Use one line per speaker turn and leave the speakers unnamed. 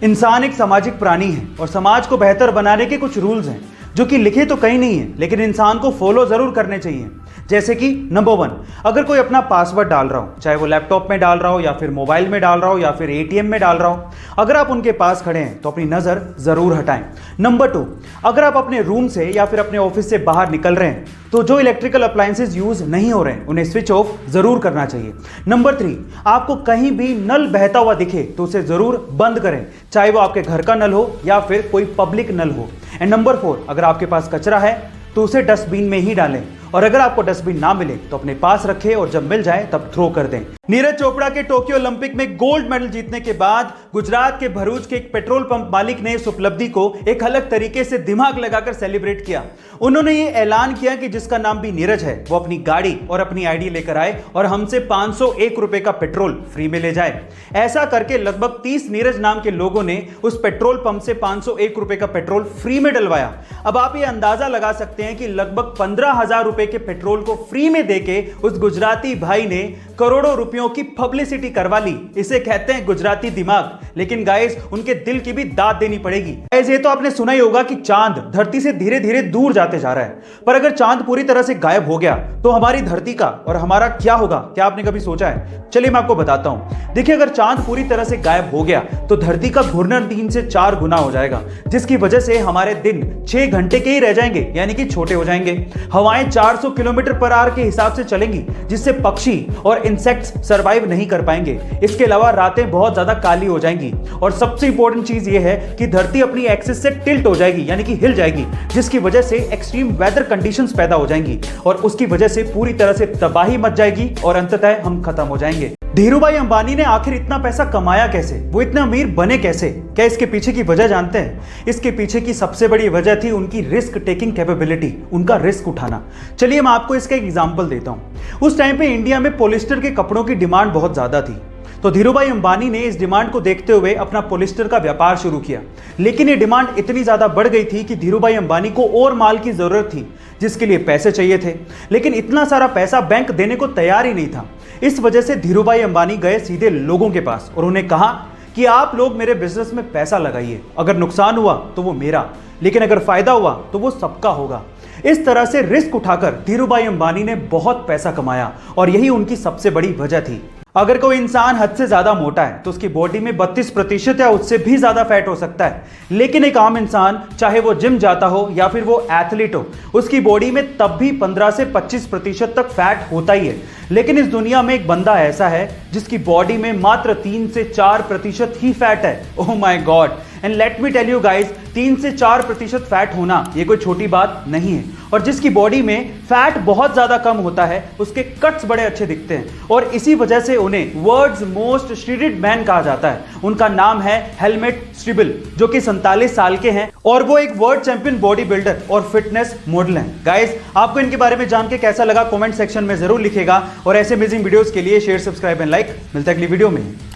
इंसान एक सामाजिक प्राणी है और समाज को बेहतर बनाने के कुछ रूल्स हैं जो कि लिखे तो कहीं नहीं है, लेकिन इंसान को फॉलो जरूर करने चाहिए। जैसे कि नंबर 1, अगर कोई अपना पासवर्ड डाल रहा हो, चाहे वो लैपटॉप में डाल रहा हो या फिर मोबाइल में डाल रहा हो या फिर एटीएम में डाल रहा हो, अगर आप उनके पास खड़े हैं तो अपनी नजर जरूर हटाएं। नंबर 2, अगर आप अपने रूम से या फिर अपने ऑफिस से बाहर निकल रहे हैं तो जो इलेक्ट्रिकल अप्लायंसेज यूज नहीं हो रहे हैं उन्हें स्विच ऑफ जरूर करना चाहिए। नंबर 3, आपको कहीं भी नल बहता हुआ दिखे तो उसे जरूर बंद करें, चाहे वो आपके घर का नल हो या फिर कोई पब्लिक नल हो। एंड नंबर 4, अगर आपके पास कचरा है तो उसे डस्टबिन में ही डालें, और अगर आपको डस्टबिन ना मिले तो अपने पास रखें और जब मिल जाए तब थ्रो कर दें। नीरज चोपड़ा के टोक्यो ओलंपिक में गोल्ड मेडल जीतने के बाद गुजरात के भरूच के एक पेट्रोल पंप मालिक ने इस उपलब्धि को एक अलग तरीके से दिमाग लगाकर सेलिब्रेट किया। उन्होंने ये ऐलान किया कि जिसका नाम भी नीरज है वो अपनी गाड़ी और अपनी आईडी लेकर आए और हमसे 501 रुपए का पेट्रोल फ्री में ले जाए। ऐसा करके लगभग 30 नीरज नाम के लोगों ने उस पेट्रोल पंप से 501 रुपए का पेट्रोल फ्री में डलवाया। अब आप ये अंदाजा लगा सकते हैं कि लगभग 15,000 रुपए के पेट्रोल को फ्री में देके उस गुजराती भाई ने करोड़ों रुपयों की पब्लिसिटी करवा ली। इसे कहते हैं गुजराती दिमाग। लेकिन गाइस, उनके दिल की भी दाद देनी पड़ेगी। गाइस, ये तो आपने सुना ही होगा कि चांद धरती से धीरे धीरे दूर जाते जा रहा है, पर अगर चांद पूरी तरह से गायब हो गया तो हमारी धरती का और हमारा क्या होगा? क्या आपने कभी सोचा है? चलिए मैं आपको बताता हूं। देखिए, अगर चांद पूरी तरह से गायब हो गया तो धरती का घूर्णन 3 से 4 गुना हो जाएगा, जिसकी वजह से हमारे दिन 6 घंटे के ही रह जाएंगे, यानी कि छोटे हो जाएंगे। हवाएं 400 किलोमीटर पर आवर के हिसाब से चलेंगी, जिससे पक्षी और इंसेक्ट्स सरवाइव नहीं कर पाएंगे। इसके अलावा रातें बहुत ज्यादा काली हो जाएंगी, और सबसे इंपॉर्टेंट चीज यह है कि धरती अपनी एक्सिस से टिल्ट हो जाएगी, यानी कि हिल जाएगी, जिसकी वजह से एक्सट्रीम वेदर कंडीशंस पैदा हो जाएंगी और उसकी वजह से पूरी तरह से तबाही मच जाएगी और अंततः हम खत्म हो जाएंगे। धीरूभाई अंबानी ने आखिर इतना पैसा कमाया कैसे? वो इतने अमीर बने कैसे? क्या इसके पीछे की वजह जानते हैं? इसके पीछे की सबसे बड़ी वजह थी उनकी रिस्क टेकिंग कैपेबिलिटी, उनका रिस्क उठाना। चलिए मैं आपको इसका एक एग्जांपल देता हूं। उस टाइम पे इंडिया में पॉलिस्टर के कपड़ों की डिमांड बहुत ज्यादा थी, तो धीरूभाई अंबानी ने इस डिमांड को देखते हुए अपना पॉलिस्टर का व्यापार शुरू किया। लेकिन ये डिमांड इतनी ज्यादा बढ़ गई थी कि धीरूभाई अंबानी को और माल की जरूरत थी, जिसके लिए पैसे चाहिए थे, लेकिन इतना सारा पैसा बैंक देने को तैयार ही नहीं था। इस वजह से धीरूभाई अंबानी गए सीधे लोगों के पास और उन्हें कहा कि आप लोग मेरे बिजनेस में पैसा लगाइए, अगर नुकसान हुआ तो वो मेरा, लेकिन अगर फायदा हुआ तो वो सबका होगा। इस तरह से रिस्क उठाकर धीरूभाई अंबानी ने बहुत पैसा कमाया और यही उनकी सबसे बड़ी वजह थी। अगर कोई इंसान हद से ज्यादा मोटा है तो उसकी बॉडी में 32% या उससे भी ज्यादा फैट हो सकता है, लेकिन एक आम इंसान, चाहे वो जिम जाता हो या फिर वो एथलीट हो, उसकी बॉडी में तब भी 15 से 25% तक फैट होता ही है। लेकिन इस दुनिया में एक बंदा ऐसा है जिसकी बॉडी में मात्र 3 से 4% ही फैट है। Oh my god! And let me tell you guys, 3 से 4% फैट होना ये कोई छोटी बात नहीं है। और जिसकी बॉडी में फैट बहुत ज्यादा कम होता है उसके कट्स बड़े अच्छे दिखते हैं, और इसी वजह से उन्हें वर्ल्ड्स मोस्ट श्रीडेड मैन कहा जाता है। उनका नाम है हेलमेट स्टीबल, जो कि 47 साल के हैं और वो एक वर्ल्ड चैंपियन बॉडी बिल्डर और फिटनेस मॉडल हैं। गाइस, आपको इनके बारे में जान के कैसा लगा कमेंट सेक्शन में जरूर लिखेगा, और ऐसे अमेजिंग वीडियोस के लिए शेयर, सब्सक्राइब एंड लाइक। मिलते हैं अगली वीडियो में।